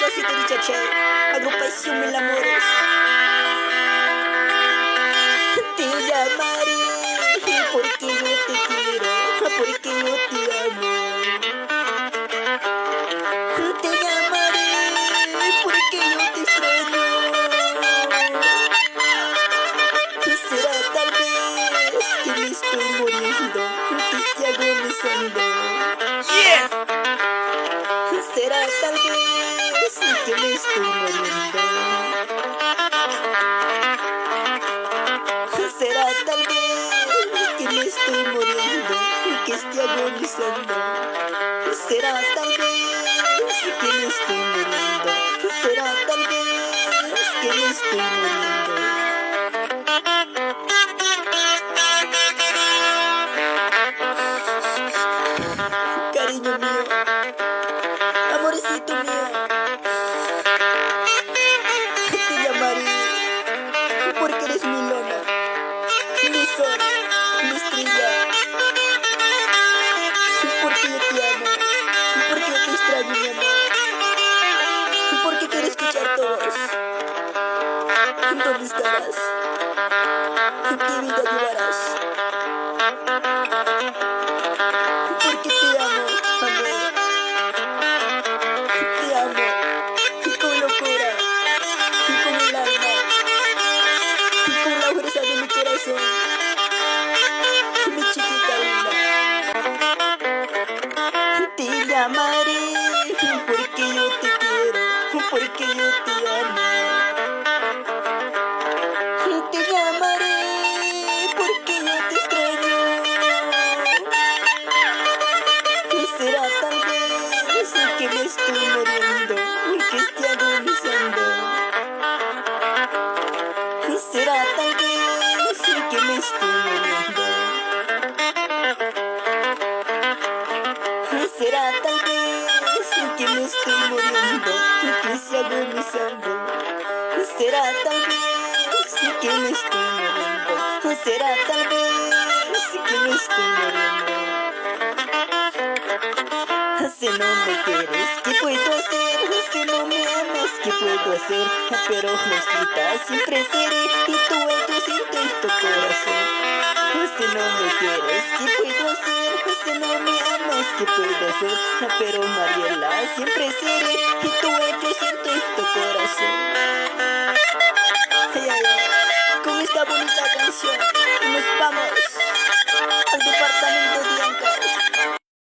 casita de chacha, agrupación Mil Amores. Te llamaré porque yo te quiero, porque yo te amo. Te llamaré porque yo te extraño. Será tal vez que me estoy muriendo, que estoy agonizando. Yes. Será tal vez que me estoy muriendo. Será tal vez que me estoy muriendo, que estoy agonizando. Será tal vez que me estoy muriendo. Será tal vez que me estoy muriendo. Cariño mío, amorcito mío, te llamaré porque eres mi luna, mi sol, mi estrella, porque yo te amo, porque yo te extraño, mi amor, porque quiero escuchar tu voz. ¿Dónde estarás? ¿Qué vida llevarás? Porque te amo, amor, te amo, con locura, con el alma, con la fuerza de mi corazón, mi chiquita linda. Te llamaré porque yo te quiero, porque yo te amo. Te llamaré porque yo te extraño. Será tal vez que me estoy muriendo, que estoy agonizando. Será tal vez que me estoy muriendo. Será tal vez que me estoy muriendo, que estoy agonizando. Será tal vez que me estoy muriendo. Será tal vez que me estoy muriendo. Si no me quieres, ¿qué puedo hacer? Si no me amas, ¿qué puedo hacer? Pero Rosita, siempre seré y tu ego siento en tu corazón. Si no me quieres, ¿qué puedo hacer? Si no me amas, ¿qué puedo hacer? Pero Mariela, siempre seré y tu ego siento en tu corazón. Ay, ay, ay. Con esta bonita canción nos vamos al departamento de